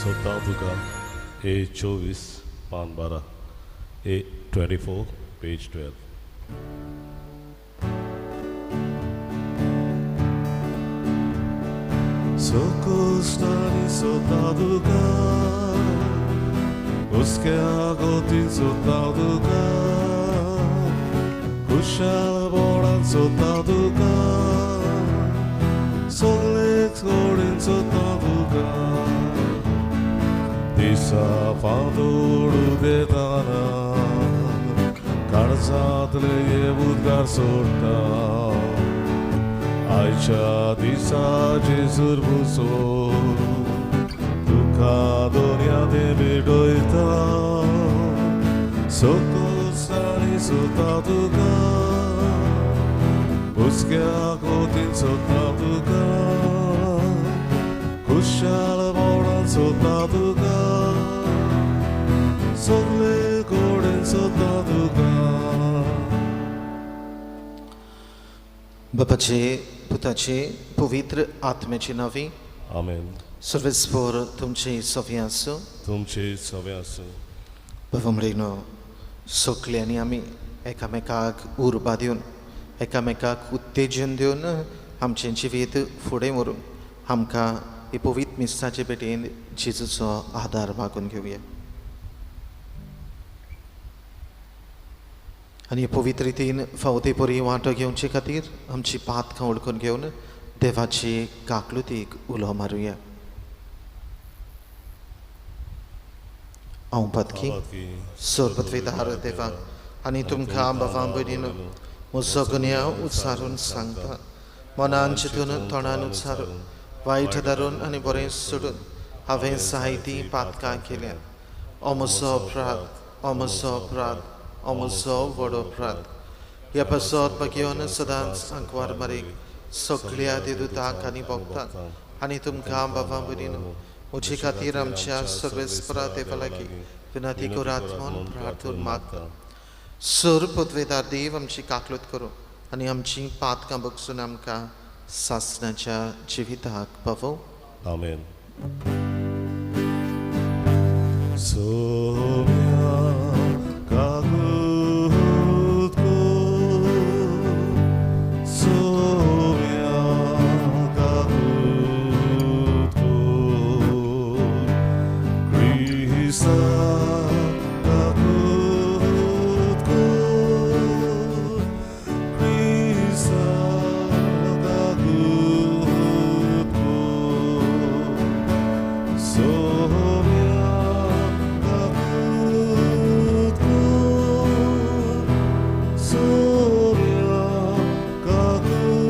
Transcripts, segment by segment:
सोतादुका A24 पान 12 A24 page 12. Sokostani sotaduka उसके आगोती सोतादुका Kushal boran sotaduka Solex gorin sotaduka Disa faduru gedana Karzadle yevudgar sorta Aicha disa jesur buso Duka donia de bedoita Sokostani sotaduka Uske agotin sotaduka Kushal boran sotaduka Sogle goren sotaduka बापाचे पुताचे पवित्र आत्म्याची नावी Amen. सर्वेस्वर तुमचे सव्य आसूं तुमचे सवे आसूं बाबा म्हणून सगळ्यांनी आमी एकामेकाक उर्बा दिवन एकामेकाक उत्तेजन दिवन आमचें जिवीत फुडें व्हरूंक आमकां हे पवित्र मिस्साचे भेटेन जेजूचो आदार मागून घेवया आनी पवित्र रितीन फावते परी वांटो घेवचे खातीर आमची पातकां ओळखून घेवन देवाची काकलुतीक उलो मारुया हांव पातकी सोर्पत्वेदार देवाक आनी तुमकां बाबा भयणीनो म्हजो गुन्यांव उच्चारून सांगता मनान चिंतून तोंडान उच्चारून वायट धरून आनी बरें सोडून हांवें जायतीं पातकां केल्यात हो म्हजो अपराध हो म्हजो अपराध हो म्हजो व्हड अपराध ह्या पसत घेवन सदांच आंकवार मारीक सगळ्या देदूतांक आनी भक्तांक आनी तुमकां बाबा भयणीनो म्हजे खातीर आमच्या सर्वेस्परा देवा लागीं विनंती करात म्हूण प्रार्थून मागता सर पदवेदार देव आमची काकलूत करूं आनी आमची पातकां बगसून आमकां सासणाच्या जिविताक पावो Amen. Somia kagutko Somia kagutko Krista kagutko Krista kagutko Somia kagutko Somia kagutko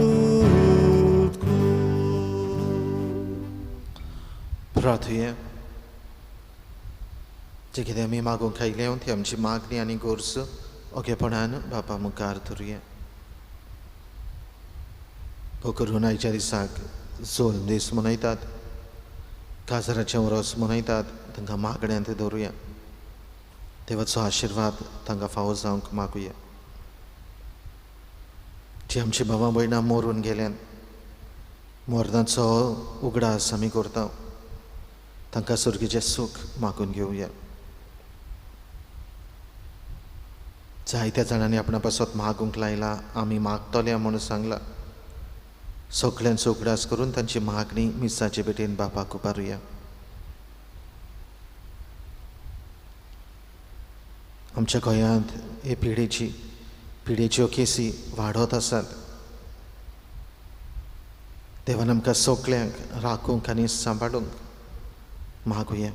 प्रार्थुया जे कितें आमी मागूंक आयल्या ती आमची मागणी आनी गोरज ओगेपणान बापा मुखार धरुया हो करून आयच्या दिसाक जोल दीस मनयतात काजराचें वरोस मनयतात तांकां मागण्यांत दवरुया देवाचो आशिर्वाद तांकां फावो जावंक मागुया जी आमची भावां भयणां मरून गेल्यान मरणाचो उगडास आमी करता तांकां सुर्गीचें सूख मागून घेवया जायत्या जाणांनी आपणा पासत मागूंक लायला आमी मागतले म्हणून सांगला सगळ्यांचो उगडास करून तांची मागणी मिसाचे भेटेन बापाक उबारुया आमच्या गोंयांत हे पिडेच्यो केसी वाडत आसात देवान आमकां सगळ्यांक राखूंक आनी सांबाळूंक मागुया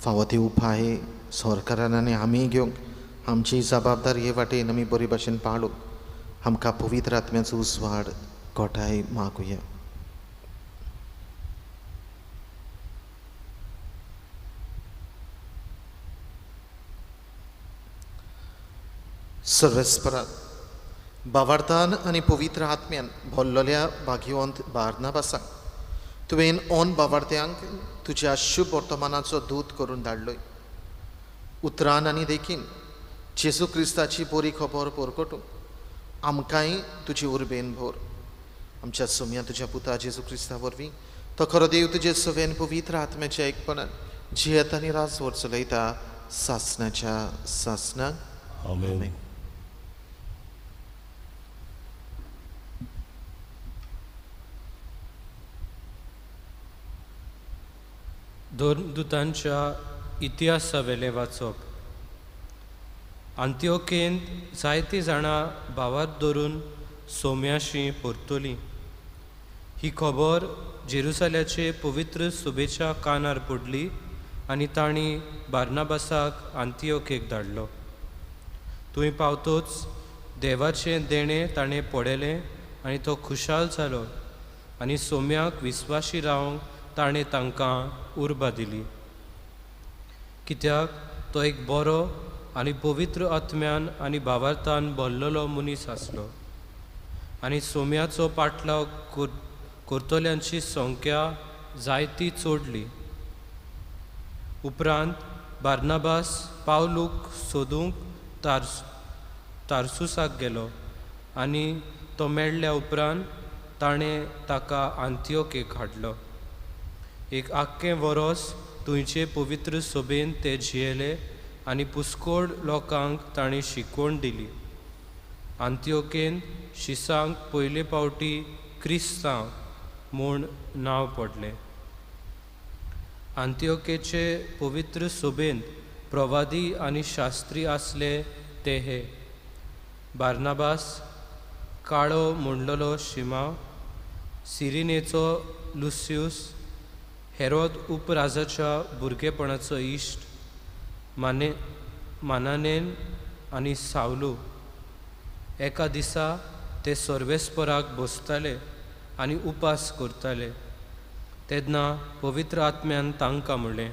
फावो ती उपाय सरकारान आनी आमी घेवंक आमची जबाबदारी हे वाटेन आमी बरे भाशेन पाळूंक आमकां पवित्र आत्म्याचो उजवाड गोठाय मागुया सर्वेस्परा बावार्थान आनी पवित्र आत्म्यान भरलेल्या भाग्यवंत बार्नाबासाक तुवें ओन बावार्थ्यांक तुज्या शुभ वर्तमानाचो दूत करून धाडलोय उतरान आनी देखीन जेजू क्रिस्ताची बरी खबर परगटूंक आमकांय तुजी उर्बेन भर आमच्या सोम्या तुज्या पुता जेजू क्रिस्ता वरवीं तो खरो देव तुजे सवेन पवित्र आत्म्याच्या एकपणान जियेत आनी रासवर चलयता सासणाच्या सासणाक आमेन. दोन दुतांच्या इतिहासावेले वाचप. अंत्योकेंत जायतीं जाणां भावार्थ धरून सोम्याशी परतुलीं. ही खबर जेरुसाल्याचे पवित्र सुबेच्या कानार पडली आनी तांणी बार्नाबासाक अंत्योकेक धाडलो. थंय पावतोच देवाचें देणें ताणें पळयलें आनी तो खुशाल जालो आनी सोम्याक विस्वाशी रावंक ताणें तांकां उर्बा दिली. कित्याक तो एक बरो आनी पवित्र आत्म्यान आनी भावार्थान भरलेलो मनीस आसलो आनी सोम्याचो पाटलाव करतल्यांची संख्या जायती चोडली. उपरांत बार्नाबास पावलूक सोदूंक तार्सुसाक गेलो आनी तो मेळ्ळ्या उपरांत ताणें ताका अंत्योकेक हाडलो. एक आख्खें वरोस थंयचे पवित्र सभेन ते जियेले आनी पुस्कोड लोकांक ताणें शिकवण दिली. अंत्योकेन शिसांक पयले फावटी क्रिस्तांव म्हूण नांव पडलें. अंत्योकेचे पवित्र सभेंत प्रवादी आनी शास्त्री आसले ते हे: बार्नाबास, काळो म्हणलेलो शिमाव, सिरिनेचो लुसियूस, हेरोद उपराजाच्या भुरगेपणाचो इश्ट, मानानेन आनी सावलू. एका दिसा ते सर्वेस्पराक बसताले आनी उपास करताले. तेन्ना पवित्र आत्म्यान तांकां म्हणलें,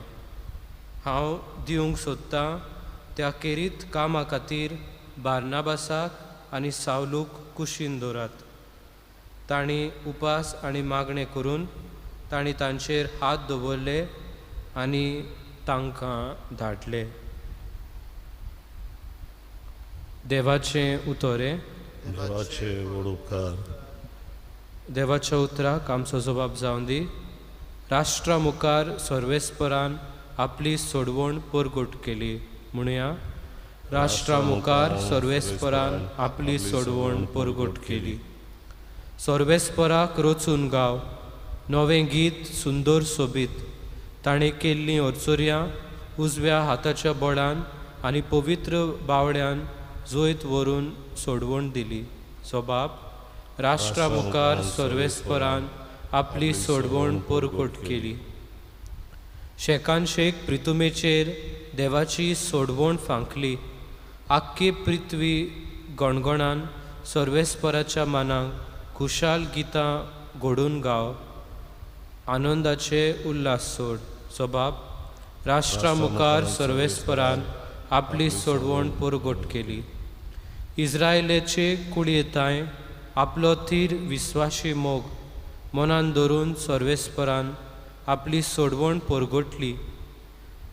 हांव दिवंक सोदतां त्या केरीत कामा खातीर बार्नाबासाक आनी सावलूक कुशीन दवरात. तांणी उपास आनी मागणें करून तांणी तांचेर हात दवरले आनी तांकां धाडले. देवाचें उतोरें. देवाचे वडोवकार. देवाच्या उतराक आमचो जबाब जावन दी. राष्ट्रा मुखार सर्वेस्परान आपली सोडवण परगट केली. म्हणुया, राष्ट्रा मुखार सर्वेस्परान आपली सोडवण परगट केली. सर्वेस्पराक रचून गाव, नवें गीत सुंदर सोबीत. ताणें केल्लीं ओर्चोऱ्यां उजव्या हाताच्या बोडान आनी पवित्र बावड्यान जोयत व्हरून सोडवण दिली. जबाब: राष्ट्रा मुखार सर्वेस्परान आपली सोडवण परगट केली. शेकान शेक प्रितुमेचेर देवाची सोडवण फांकली. आख्खी पृथ्वी गणगणान सर्वेस्पराच्या मानाक खुशाल गितां घडून गाव, आनंदाचे उल्हास सोड. जबाब: राष्ट्रा मुखार सर्वेस्परान आपली सोडवण परगट केली. इस्रायेलाचे कुडीयेताय आपलो थीर विस्वाशी मोग मनान धरून सर्वेस्परान आपली सोडवण परगटली.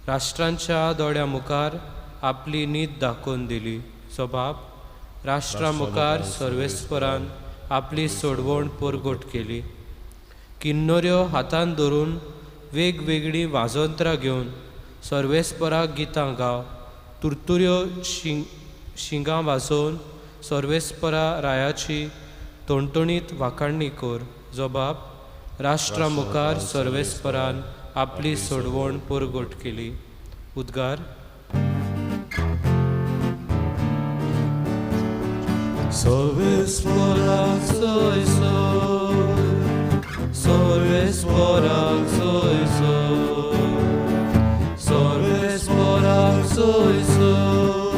राष्ट्रांच्या दोळ्या मुखार आपली न्हीद दाखोवन दिली. जबाब: राष्ट्रा मुखार सर्वेस्परान आपली सोडवण परगट केली. किन्नऱ्यो हातान धरून वेगवेगळीं वाजोंत्रां घेवन सर्वेस्पराक गितां गाव. तुरतुऱ्यो शिंगां वाजोवन सर्वेस्परा रायाची तणतणीत वाखाणणी कर. जबाब: राष्ट्रा मुखार सर्वेस्परान आपली सोडवण परगट केली. उद्गार. सर्वेस्पराक सोय सोय, सर्वेस्पराक सोय सोय, सर्वेस्पराक सोय सोय,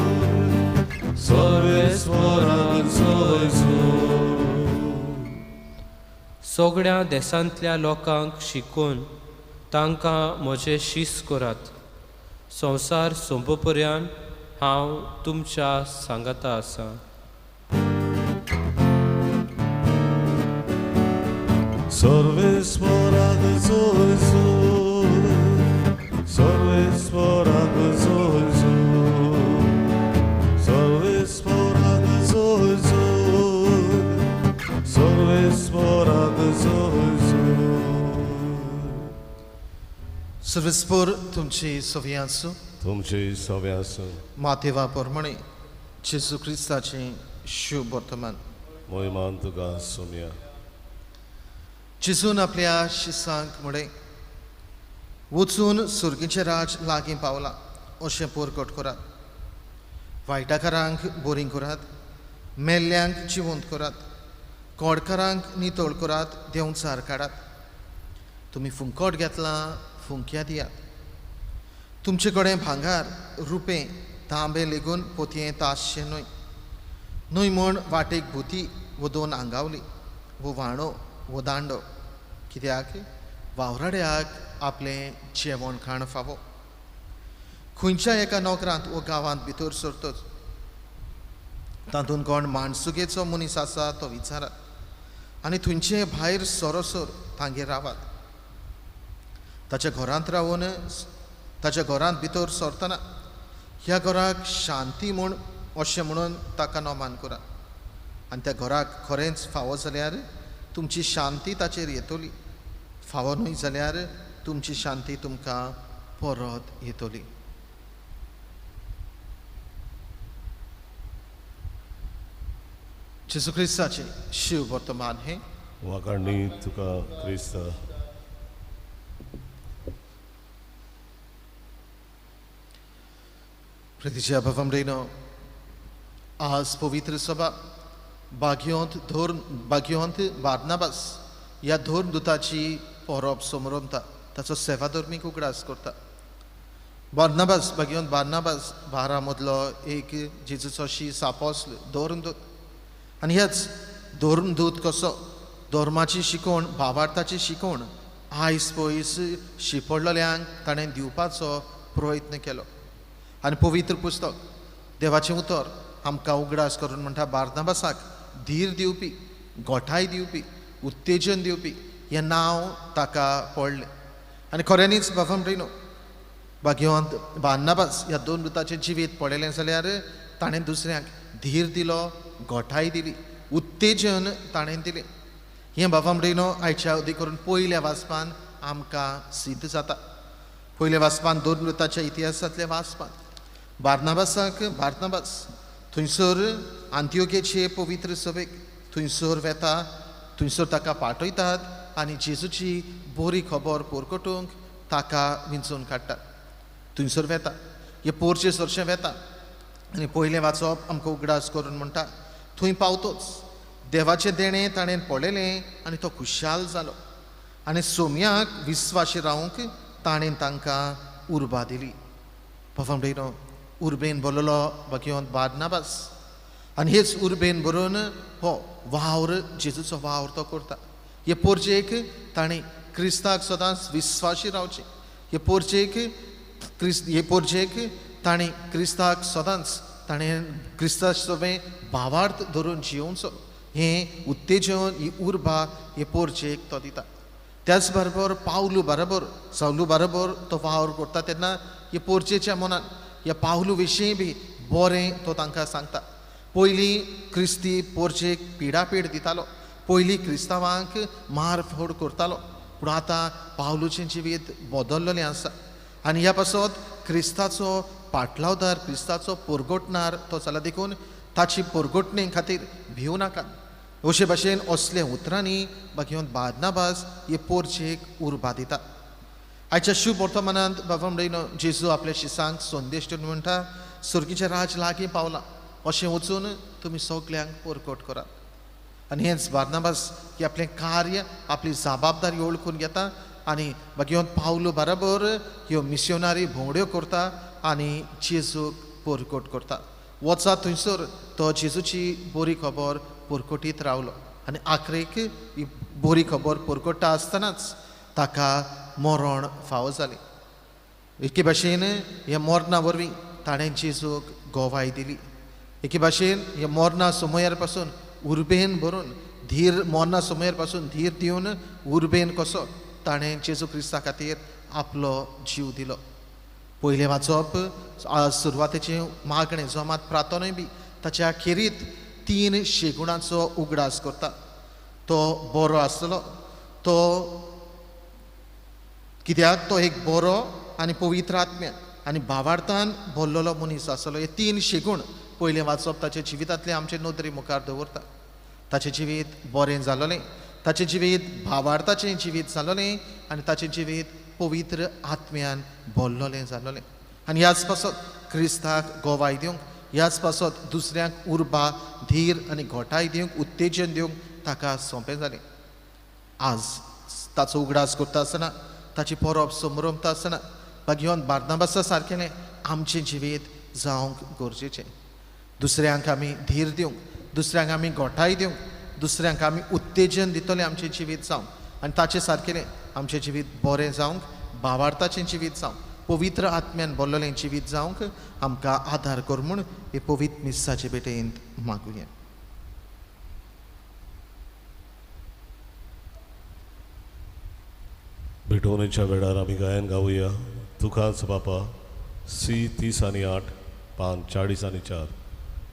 सर्वेस्पराक सोय सोय. सगळ्या देशांतल्या लोकांक शिकून तांकां म्हजें शीस करात. संवसार सोंपपर्यंत हांव तुमच्या सांगाता आसां. सर्वेस्पराक सोय सोय, सर्वेस्पराक सोय सोय, सर्वेस्पराक सोय सोय, सर्वेस्पराक सोय सोय. सर्वेस्पर तुमची सवी आसूं. तुमची सव्या आसूं. मातेवा प्रमाणे जेजू क्रिस्ताचे शुभ वर्तमान. मोहिमान तुका सोम्या. जेजून आपल्या शिसांक म्हणे वचून सुर्गीचे राज लागीं पावला अशें परगट करात. वायटाकारांक बोरीं करात, मेल्ल्यांक जिवंत करात, कोडकारांक नितळ करात, देंवचार काडात. तुमी फुंकट घेतला, फुंक्या दियात. तुमचे कडेन भांगार, रुपें, तांबे लेगून पोतयें तासचें न्हय. न्हय म्हूण वाटेक भुती वो 2 आंगावली, वो व्हाणो, वो दांडो. कित्याक वावराड्याक आपलें जेवण खाण फावो. खंयच्या एका नोकरांत वो गांवांत भितर सरतच तातूंत कोण माणसुकेचो मनीस आसा तो विचारात आनी थंयचे भायर सोरोसोर तांगेर रावात. ताच्या घरांत रावून ताच्या घरांत भितर सरतना ह्या घराक शांती म्हूण अशें म्हणून ताका नोमान करा. आनी त्या घराक खरेंच फावो जाल्यार तुमची शांती ताचेर येतली. फावो न्हय जाल्यार तुमची शांती तुमकां परत येतली. जेजू क्रिस्ताचे शिव वर्तमान हे वाकाडणी तुका क्रिस्त. प्रितीच्या भावमडेनो आज पवित्र सभा बाग्योंत बार्नाबास ह्या धोर दुताची परब समोरता ताचो सेवाधर्मीक उगडास करता. बार्नाबास बार्नाबास 12 मदलो एक जेजूचो शीस आपोस्ल धोरणदूत. आनी हेच धोरणदूत कसो धर्माची शिकवण भावार्थाची शिकवण आयज पयस शिपडलेल्यांक ताणें दिवपाचो प्रयत्न केलो. आनी पवित्र पुस्तक देवाचें उतर आमकां उगडास करून म्हणटा बार्नाबासाक धीर दिवपी, गोठाय दिवपी, उत्तेजन दिवपी हें नांव ताका पडलें. आनी खऱ्यांनीच बाफामरीनो बाग्योंत बार्नाबास ह्या 2 दुताचें जिवीत पळयलें जाल्यार ताणें दुसऱ्यांक धीर दिलो, गोठाय दिली, उत्तेजन ताणें दिलें. हें बाफामरीनो आयच्या अदी करून पयल्या वाचपान आमकां सिद्ध जाता. पयल्या वाचपान 2 दुताच्या इतिहासांतल्या वाचपान बार्नाबास थंयसर आंत्योकेचे पवित्र सभेक थंयसर वेता. थंयसर ताका पाठयतात आनी जेजूची बरी खबर परगटूंक ताका विंचून काडटात. थंयसर वेता हे पोरचे सरशें वेता आनी पयलें वाचप आमकां उगडास करून म्हणटा थंय पावतोच देवाचें देणें ताणें पळयलें आनी तो खुशाल जालो. आनी सोम्याक विस्वाशी रावंक ताणें तांकां उर्बा दिली. पफामडेनो उर्बेन बरलो बाग्योंत बार्नाबास आनी हेच उर्बेन बरोवन हो वावर जेजूचो वावर तो करता. हे पोरचेक ताणें क्रिस्ताक सदांच विस्वाशी रावचें. हे पोरचेक ताणें क्रिस्ताक सदांच ताणें क्रिस्ता सवें भावार्थ धरून जियोवचो हें उत्तेजन ही उर्बा हे पोरचेक तो दिता. त्याच बरोबर सावलू बरोबर तो वावर करता तेन्ना हे पोरचेच्या मनान ह्या पावलू विशीं बी बरें तो तांकां सांगता. पयलीं क्रिस्ती पोरचेक पिडापीड दितालो, पयलीं क्रिस्तांवांक मारफोड करतालो. पूण आतां पावलूचें जिवीत बदललेलें आसा आनी ह्या पासत क्रिस्ताचो पाटलावदार, क्रिस्ताचो परगटणार तो जाला देखून ताची परगटणे खातीर भिवू नाका. अशे भाशेन असले उतरांनी बाग्योंत बार्नाबास हे पोरचेक उर्बा दिता. आयच्या शुभ वर्तमानांत बाफामडेनो जेजू आपल्या शिसांक संदेश दिवन म्हणटा सुर्गीचें राज लागीं पावलां अशें वचून तुमी सगल्यांक परगट करात. आनी हेंच बार्नाबास की आपलें कार्य आपली जबाबदारी ओळखून घेता आनी बाग्योंत पावलू बरोबर ह्यो मिशनरी भोंवड्यो करता आनी जेजूक परगट करता. वचा थंयसर तो जेजूची बरी खबर परगटीत रावलो आनी आखरेक ही बरी खबर परगट्टा आसतनाच ताका मरण फावो जालें. एके भाशेन ह्या मरणा वरवीं ताणें जेजूक गोवाय दिली. एके भाशेन ह्या मरणा समयार पासून उर्बेन भरून मरणा समयार पासून धीर दिवन उर्बेन कसो ताणें जेजू क्रिस्ता खातीर आपलो जीव दिलो. पयलें वाचप सुरवातेचें मागणें जमात प्रार्थनय बी ताच्या खेरीत 3 शेगुणांचो उगडास करता. तो बरो आसलो, तो कित्याक तो एक बरो आनी पवित्र आत्म्यान आनी भावार्थान भरलेलो मनीस आसलो. हे 3 गूण पयलें वाचप ताचे जिवितांतले आमचे नदरे मुखार दवरता. ताचें जिवीत बरें जालोलें, ताचें जिवीत भावार्थाचें जिवीत जालोलें आनी ताचें जिवीत पवित्र आत्म्यान भरलोलें जालोलें. आनी ह्याच पासत क्रिस्ताक गोवाय दिवंक, ह्याच पासत दुसऱ्यांक उर्बा, धीर आनी घोटाय दिवंक, उत्तेजन दिवंक ताका सोंपें जालें. आज ताचो उगडास करता आसतना, ताची परब समरंभता आसतना घेवन बार्नाबासा सारकेलें आमचें जिवीत जावंक गरजेचें. दुसऱ्यांक आमी धीर दिवंक, दुसऱ्यांक आमी घोटाय दिवंक, दुसऱ्यांक आमी उत्तेजन दितलें आमचें जिवीत जावंक आनी ताचे सारकेलें आमचें जिवीत बरें जावंक, भावार्थाचें जिवीत जावंक, पवित्र आत्म्यान भरलेलें जिवीत जावंक आमकां आदार कर म्हूण हे पवित्र मिस्साचे भेटेंत मागुया. भेटवणेच्या वेळार आमी गायन गावुया. तुकाच बापा सी 30 आणि 8 पान 40 आणि 4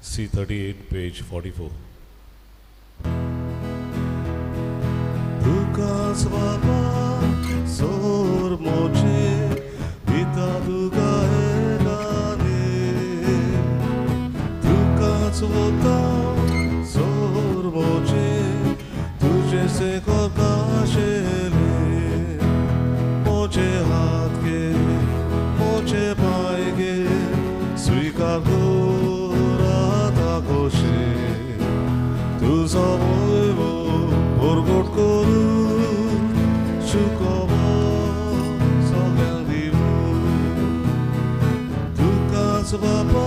सी 38 पेज 44. तुकाच बापा सोर मोचे पिता तुका गाणे, तुकाच वता सोर मोचे तुझे से कोकाशेले, मोचे हात घे मोचे पाय घे स्वीकार कर आता कोशे, तुझा वैभव परगट करून शिकोवप सगळ्यांक दिवून. तुकाच बापा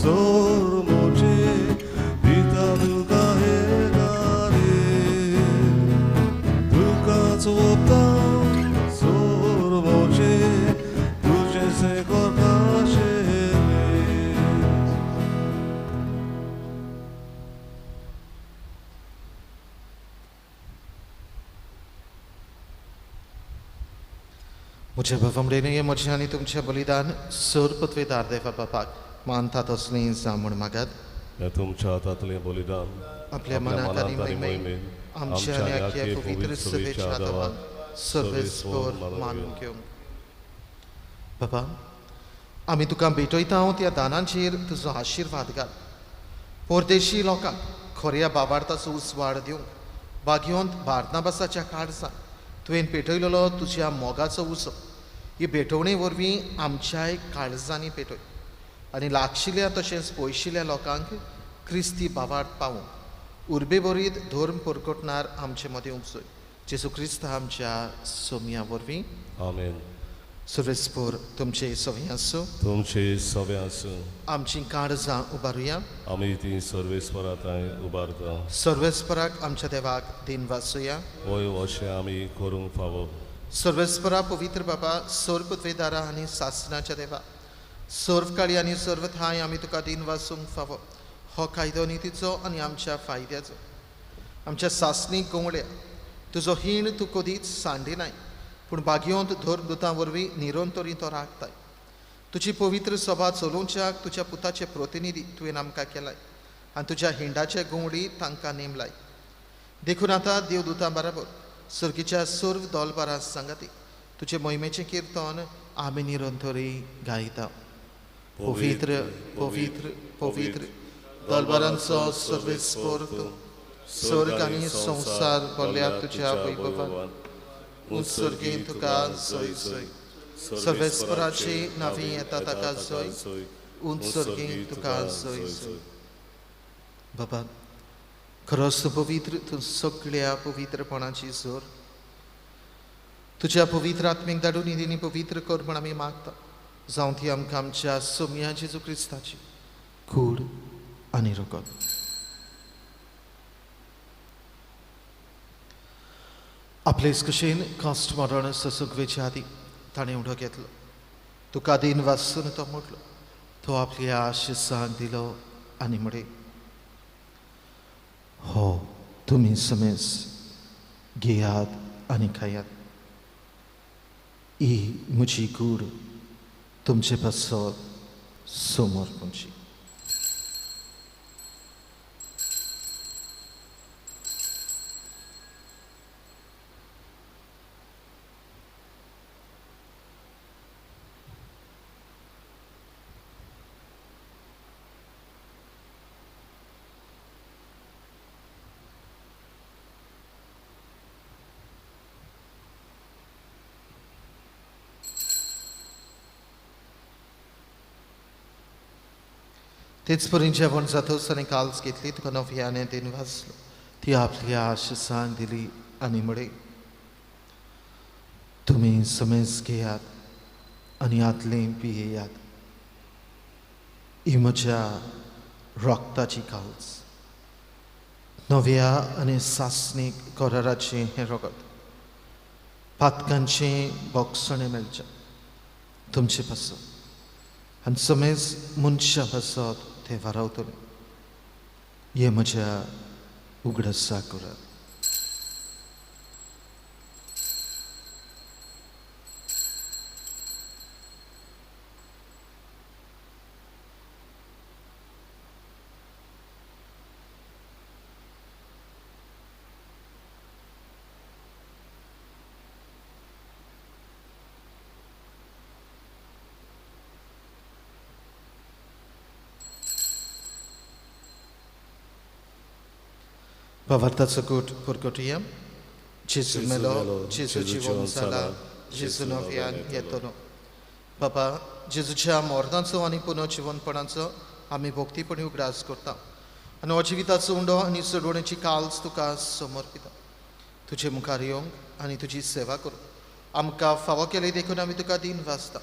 सोर मोचे पिता तुका हे गाणे, तुकाच वता सोर मोचे तुझे से कोकाशे. म्हज्या भवमडेने म्हजें आनी तुमचें बलिदान सोर पत्वेदार देवा बापाक मानता तसलें जा म्हूण मागात. हे तुमच्या हातांतलें बलिदान आपल्या मनाक आनी मैमेन आमच्या आनी आख्या पवित्र सभेच्या आदारान सर्वेस्पर मानून घेवंक. बाबा, आमी तुका भेटयता त्या दानांचेर तुजो आशिर्वाद घाल. परदेशी लोकांक खऱ्या भावार्थाचो उसवाड दिवंक बागयोंत बार्नाबासाच्या काळजांत तुवें पेटयलेलो तुज्या मोगाचो उसो ही भेटवणे वरवीं आमच्याय काळजांनी पेटय आनी लागशिल्ल्या तशेंच पयशिल्ल्या लोकांक क्रिस्ती भावार्थ पावूंक उर्बे बरीत धर्म परगटणार आमचे मदें उपसय. जेजू क्रिस्त आमच्या सोम्या वरवीं. आमेन. सर्वेस्पर तुमचे सवय आसूं. तुमचे सवे आसूं. आमची काळजां उबारुया. आमी ती सर्वेस्पराताय उबारता. सर्वेस्पराक आमच्या देवाक दिन वाचुया. वय अशें आमी करूंक फावो. सर्वेस्परा पवित्र बाबा, सोर पत्वेदारा आनी सासणाच्या देवा, सर्व काळी आनी सर्व थाय आमी तुका दिन वाचूंक फावो. हो कायदो नितीचो आनी आमच्या फायद्याचो. आमच्या सासणीक गोंगड्या तुजो हीण तूं कधीच सांडिनाय, पूण बागयोंत धर्मदुतां वरवीं निरंतरी तो राखताय. तुजी पवित्र सभा चलोवच्याक तुज्या पुताचे प्रतिनिधी तुवें आमकां केलाय आनी तुज्या हिंडाचे गोंगडी तांकां नेमलाय. देखून आतां देवदुतां बरोबर सर्गीच्या सर्व दोलबारां सांगाती तुजे मोहिमेचें कीर्तन आमी निरंतरी गायता. पवित्र पवित्र पवित्र दोलबारांचो सर्वेस्पर तूं, स्वर्ग आनी संवसार भरल्या तुज्या वैभवान. उत्सर्गीन तुका जय जय. सर्वेस्पराची नांवीं येता ताका जय. उत्सर्गीन तुका जय जय. बाबा, खरोच तूं पवित्र, तूं सगळ्या पवित्रपणाची जोर. तुज्या पवित्र आत्मेक धाडून निधीनी पवित्र कर म्हण आमी मागता. जावं ती आमकां आमच्या सोम्या जेजू क्रिस्ताची कूड आनी रगत. आपलेच कशेन कास्ट मरण ससुगवेच्या आदी ताणें उडो घेतलो. तुका दिन वाचून तो म्हटलो. तो आपल्या शिसांक दिलो आनी म्हणे, हो तुमी समेस घेयात आनी खायात. ही म्हजी कूड तुमचे पासत समोर खंयची. तेच परीन जेवण जातोच आनी काल्स घेतली तुका नव्याने दिन वाचलो ती आपल्या आशिसांक दिली आनी म्हळे तुम्ही समेज घेयात आनी आदलें पियेयात ही म्हज्या रक्ताची काल्स नव्या आनी सासणीक कराराचें हें रगत पातकांचें बोगसणें मेळचें तुमचे पासत आनी समेज मनशा पासत ते वारावतले हे म्हज्या उगडसा करात Pavartaca purgatorio, Gesù melo, Gesù जीवन जाला, Gesù नव्यान येतलो. बाबा, जेजूच्या मोर्दांचो आनी पुनर्जीवनपणाचो आमी भोक्तीपणी उगडास करता. आनी हो जिविताचो उंडो आनी सोडवणेची काल्स तुका समर्पिता. तुजे मुखार येवंक आनी तुजी सेवा करूंक आमकां फावो केले देखून आमी तुका दिन वाचता.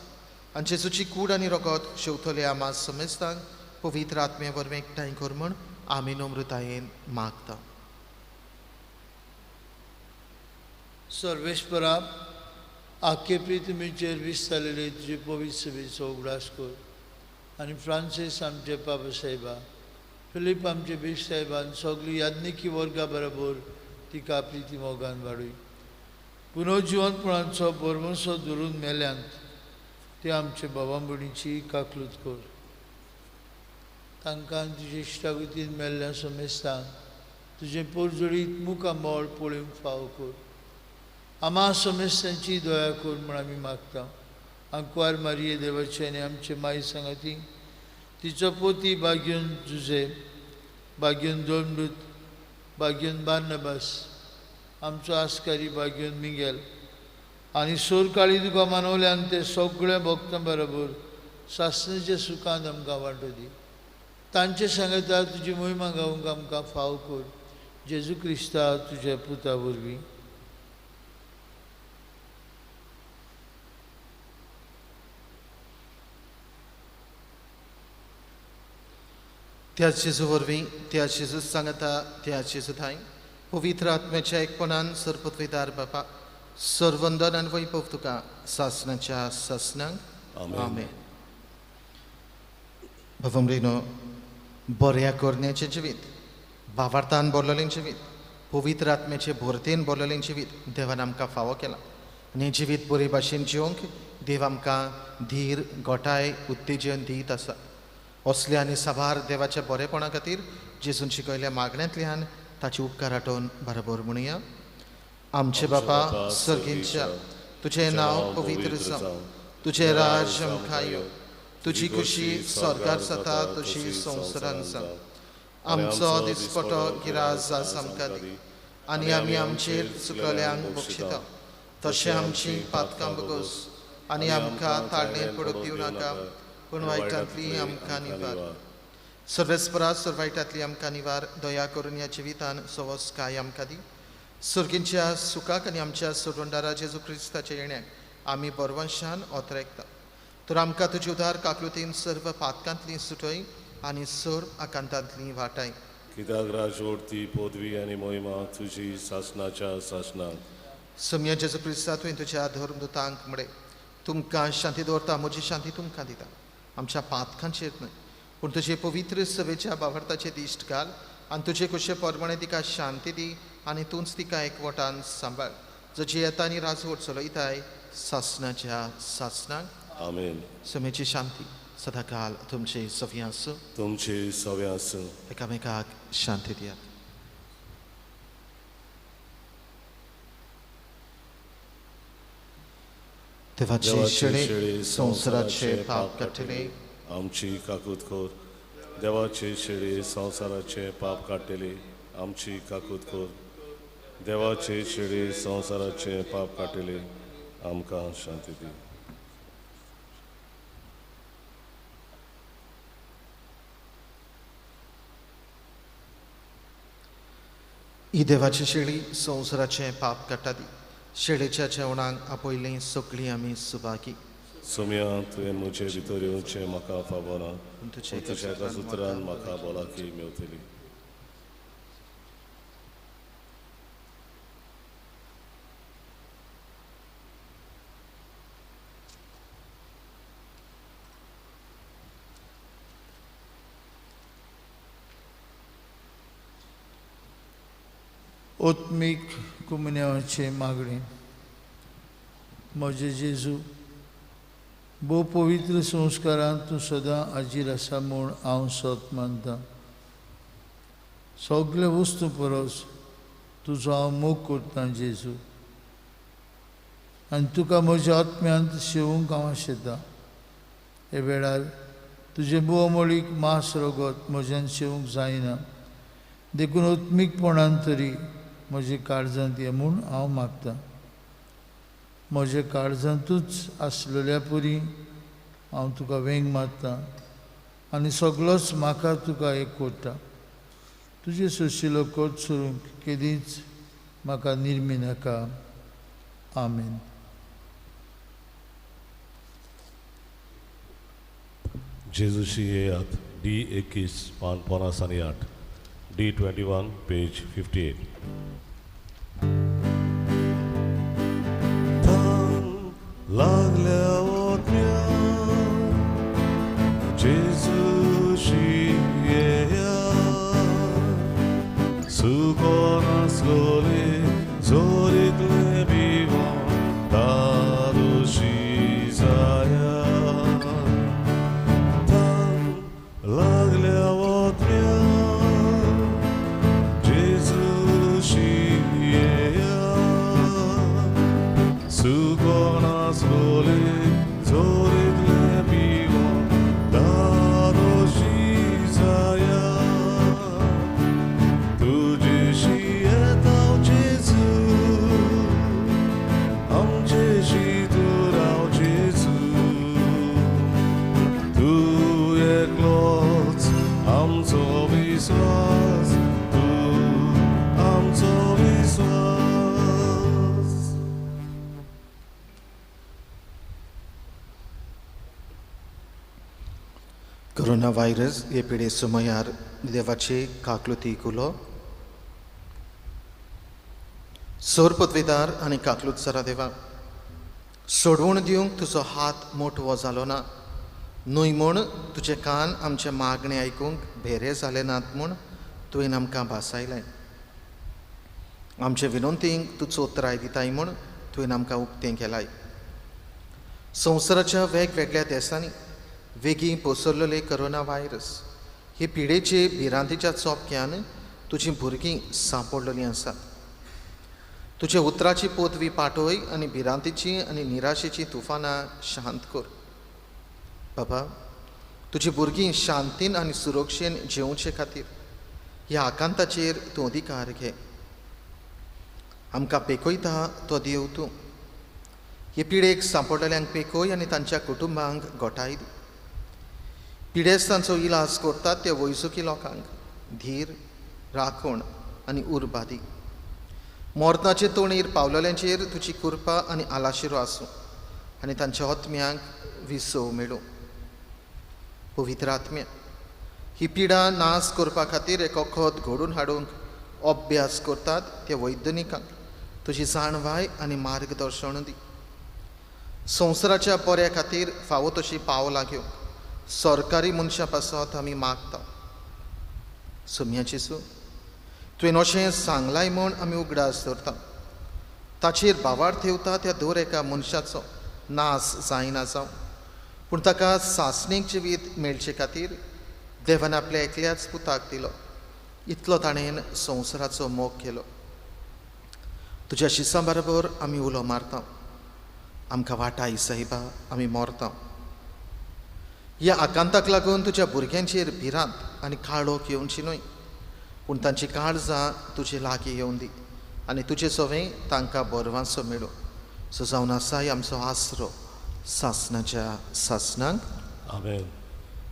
आनी जेजूची कूड आनी रगत शेवतले आमा समेस्तांक पवित्र आत्मे वरवीं एकठांय कर म्हूण आमी नम्रतायेन मागता. सर्वेश्वरा आख्खे पृथ्वीचेर विस्तारलेले तुजे पवित्र सभेचो उगडास कर आनी फ्रांसीस आमचे पापा साहेबा फिलीप आमचे बीश साहेबान सगळी याज्ञिकी वर्गा बरोबर तिका प्रिती मोगान वाडूय पुनर्जीवनपणाचो बरमसो धरून मेल्यांत ते आमचे बाबा भयणीची काकलूत कर तांकां तुजे इश्टागतीन मेल्ल्या समेस्तांक तुजें परजोडीत मुखामोळ पळोवंक फावो कर आमा समेस्तांची दया कर म्हूण आमी मागता. आंकवार मारये देवाचे आनी आमचे माई सांगाती तिचो पोती बाग्योन जुजे बाग्योन दोंडूत बाग्योन बार्नबास आमचो आस्कारी बाग्योन मिगेल आनी सोर काळी तुका मानवल्यान ते सगळ्या भक्तां बरोबर सासणेच्या सुखांत आमकां वांटो दी. तांचे सांगता तुजी महिमा गावंक आमकां फाव कर जेजू क्रिस्ता तुज्या पुता वरवीं. त्या जेजू वरवीं त्या जेजू सांगता त्या जेजू थंय पवित्र आत्म्याच्या एकपणान सरपत्वेदार बापा सर्वंदन आनी वैभव तुका सासणाच्या सासणांक आमेन. भवमरीनो बऱ्या करण्याचें जिवीत भावार्थान बोरलेलें जिवीत पवित्र आत्म्याचे भरतेन बोरलेलें जिवीत देवान आमकां फावो केलां आनी जिवीत बरे भाशेन जिवंक देव आमकां धीर गोठाय उत्तेजन दीत आसा. असल्या आनी साबार देवाच्या बरेपणा खातीर जेजून शिकयल्या मागण्यांतल्यान ताची उपकार आठोवन बरोबर म्हणुया. आमचे बापा सर्गींच्या तुजें नांव पवित्र जावं तुजें राज आमकां येवं तुजी खुशी स्वर्गार जाता तशी संवसारांत जावं. आमचो दिसपटो गिराज आज आमकां दी आनी आमी आमचेर चुकल्यांक बक्षिता तशें आमची पातकां बगोस आनी आमकां ताळणेर पडूंक दिवं नाका पूण वायटांतली आमकां निवार. सर्वेस्परा सर्वायटांतली आमकां निवार दया करून ह्या जिवितान सवस काय आमकां दी. सर्गींच्या सुखाक आनी आमच्या सोडवणदारा जेजू क्रिस्ताच्या येण्याक आमी बरवंशान ओतरेकता. तर आमकां तुजी उदार काकलुतीन सर्व पातकांतली सुटय आनी सर आकांतांतली वाटाय. कित्याक राजवडती पदवी आनी मोहिमा तुजी सासणाच्या सासणाक. सम्य जेजू क्रिस्ता तुवें तुज्या धर्मदुतांक म्हळे तुमकां शांती दवरता म्हजी शांती तुमकां दिता. आमच्या पातकांचेर न्हय पूण तुजे पवित्र सवेच्या बावरताचे दिश्ट घाल आनी तुजे कशे परमणे तिका शांती दी आनी तूंच तिका एकवटान सांबाळ जची येता आनी राजवट चलयताय सासणाच्या सासणाक आमेन. समेची शांती सदाकाल तुमचे सव्या आसूं. तुमचे सव्या आसूं. एकामेकाक शांती दियात. देवाचे शेळे संवसाराचे पाप काडटले आमची काकूत कोर. देवाचे शेळे संवसाराचे पाप काडटले आमची काकूत कोर. देवाचे शेळे संवसाराचे पाप काडटले आमकां शांती दी. ही देवाची शेळी संवसाराचे पाप काडटाली. शेळेच्या जेवणाक आपयली सगळीं आमी सुभागी. सोम्या तुवें म्हजे भितर येवचें म्हाका फावना, तुझे तुज्या एका सुत्रान म्हाका भलायकी मेवतली. ओत्मीक कुमन्याचे मागणे. म्हजे जेजू, भोव पवित्र संस्कारांत तूं सदां हाजीर आसा म्हूण हांव सत मानतां. सगळे वस्तू परस तुजो हांव मोग करतां जेजू, आनी तुका म्हज्या आत्म्यांत शेवूंक हांव आशेतां. हे वेळार तुजे बोमोळीक मास रगत म्हज्यान शेवूंक जायना, देखून ओत्मीकपणान तरी म्हजे काळजांत ये म्हूण हांव मागतां. म्हज्या काळजांतूच आसलेल्या परी हांव तुका वेंग मारतां आनी सगळोच म्हाका तुका एक कोरता. तुजे सोशिलो कोट सोडूंक केदींच म्हाका निर्मी नाका. आमेन. जेजूशी येयात. D21 पान 58, D21 पेज 58. लागल्या ओतम्या जेजूशी येयात. सुकोन आसलोले जोरीतले बिवान दारुशी जायात. लागल्या ओतम्या जेजूशी येयात. सुकोन आसलोले जोरीतले बिवान दारुशी जायात. तुजेशी येताव जेजू, आमचेशी तूं राव जेजू. तूं एकलोच आमचो विश्वास, तूं आमचो विश्वास. कोरोना व्हायरस हे पिडे सुमयार देवाचे काकलुती कुलो. सोर पदवीदार आनी काकलूत सरा देवा, सोडवून दिवंक तुजो हात मोठवो जालो ना. न्हय म्हूण तुजे कान आमचे मागणे आयकूंक भेरे जाले नात म्हूण तुवें आमकां भासायलें. आमचे विनंतींक तूं चोत्राय दिताय म्हूण तुवें आमकां उक्तें केलाय. संवसाराच्या वेगवेगळ्या देशांनी वेगीं पसरलेले कोरोना व्हायरस हे पिडेचे भिरांतीच्या चोपक्यान तुजीं भुरगीं सांपडलेलीं आसात. तुजे उतराची पोतवी पाठय आनी भिरांतीची आनी निराशेची तुफानां शांत कर. बाबा, तुजी भुरगीं शांतीन आनी सुरक्षेन जेवचे खातीर ह्या आकांताचेर तूं अधिकार घे. आमकां पेकयता तो देव तूं. हे पिडेक सांपडलेल्यांक पेकय आनी तांच्या कुटुंबांक घोटाय दी. पिडेस्तांचो इलाज करतात त्या वैजकी लोकांक धीर, राखण आनी उर्बा दी. मोर्ताचे तोणीर पावलेल्यांचेर तुजी कृपा आनी आलाशिरो आसूं आनी तांच्या आत्म्यांक विसव मेळूं. पवित्र आत्म्या, ही पिडा नाश करपा खातीर एक वखद घडोवन हाडूंक अभ्यास करतात त्या वैज्ञानिकांक तुजी जाणवाय आनी मार्गदर्शन दी. संवसाराच्या बऱ्या खातीर फावो तशी पावलां घेवंक सरकारी मनशां पासत आमी मागता. सोम्याचेसू, तुवें अशें सांगलाय म्हूण आमी उगडास धरता. ताचेर बावार थेवता त्या दर एका मनशाचो नाश जायना जावं, पूण ताका सासणीक जिवीत मेळचे खातीर देवान आपल्या एकल्याच पुताक दिलो. इतलो ताणें संवसाराचो मोग केलो. तुज्या शिसां बरोबर आमी उलो मारता. आमकां वाटाय साहिबा, आमी मोरता. ह्या आकांताक लागून तुज्या भुरग्यांचेर भिरांत आनी काळोख येवची न्हय, पूण तांची काळजां तुजे लागीं येवन दी आनी तुजें सवें तांकां बरवांसो मेळूं. सो जावन आसाय आमचो आसरो सासणाच्या सासणांक. आमेन.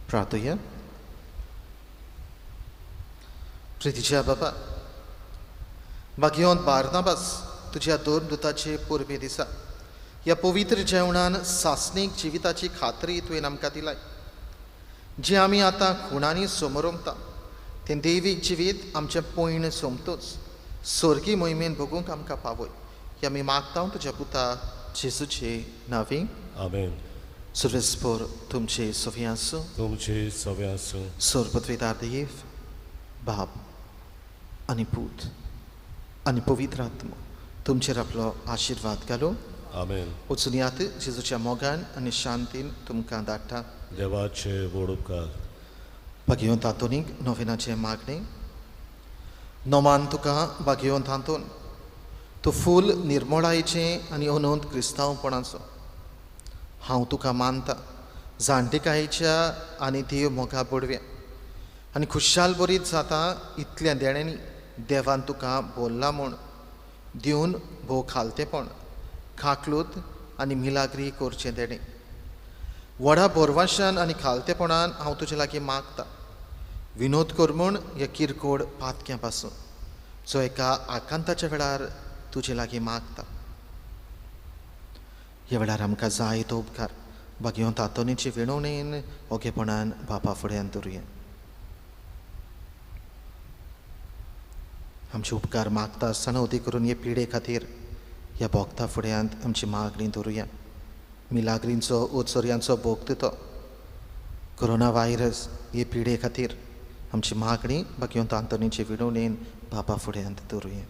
प्रार्थया. प्रितीच्या बाबा, भाग्यवंत बार्नाबास तुझ्या दोन दुताचे पुरबे दिसा ह्या पवित्र जेवणान सासणीक जिविताची खात्री तुवें आमकां दिलाय. जे आमी आतां खुणांनी समोरंगता तें दैवीक जिवीत आमचें पयण सोमतूच स्वर्गी मोहिमेन भोगूंक आमकां पावय. हे आमी मागता तुज्या पुता जेजूचे नांवी. आमेन. सर्वेस्पोर तुमचे सव्या आसूं. तुमचे सव्या आसूं. सोर्पत्वेदार देव बाब आनी पूत आनी पवित्र आत्मो तुमचेर आपलो आशिर्वाद घालूं. आमेन. वचून यात जेजूच्या मोगान आनी शांतीन तुमकां धाडटा. देवाचे व्हड उपकार. भाग्यवंत आंतोनीक नोवेनाचे मागणे. नोमान तुका भाग्यवंत आंतोन तूं फूल निर्मळायेचें आनी अनंत क्रिस्तांवपणाचो हांव तुका मानता. जाणटेकायेच्या आनी देव मोगा बोडव्या आनी खुशाल बरीत जाता इतल्या देण्यांनी देवान तुका बोल्ला म्हूण दिवन भोव खालतेपण खाकलूत आनी मिलाग्री करचें देणे. व्हडा बोरवाशान आनी खालतेपणान हांव तुजे लागीं मागता. विनोद कर म्हूण ह्या किरकोळ पातक्यां पासून जो एका आकांताच्या वेळार तुजे लागीं मागता. ह्या वेळार आमकां जाय तो उपकार भाग्यवंत आंतोनीचे विणवणेन ओगेपणान बापा फुड्यान दवरुया. आमचे उपकार मागता आसतना उदी करून हे पिडे खातीर ह्या भोगता फुड्यांत आमची मागणी दवरुया. मिलाग्रींचो उत्सर्यांचो भोगता तो कोरोना व्हायरस हे पिडे खातीर आमची मागणी भाग्यवंत आंतोनीचे विणवणेन बापा फुड्यांत दवरुया.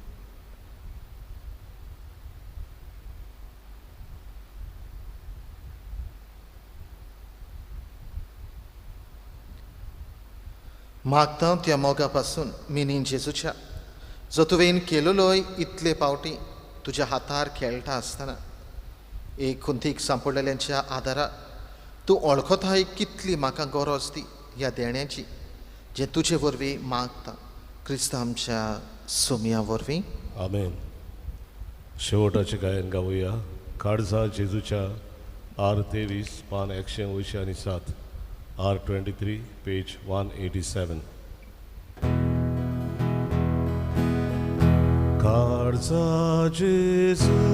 मागता त्या मोगा पासून मिनीन जेजूच्या जो तुवें केलेलोय इतले पावटी तुज्या हातार खेळटा आसतना एक खुंतीक सांपडलेल्यांच्या आदारार तूं वळखताय कितली म्हाका गरज ती ह्या देण्याची जे तुजे वरवीं मागता क्रिस्त आमच्या सोमया वरवीं. आमेन. शेवटाचे गायन गावुया. काळजा जेजूच्या R23 पान 187 R23 पेज 187. काळजा जेजूच्या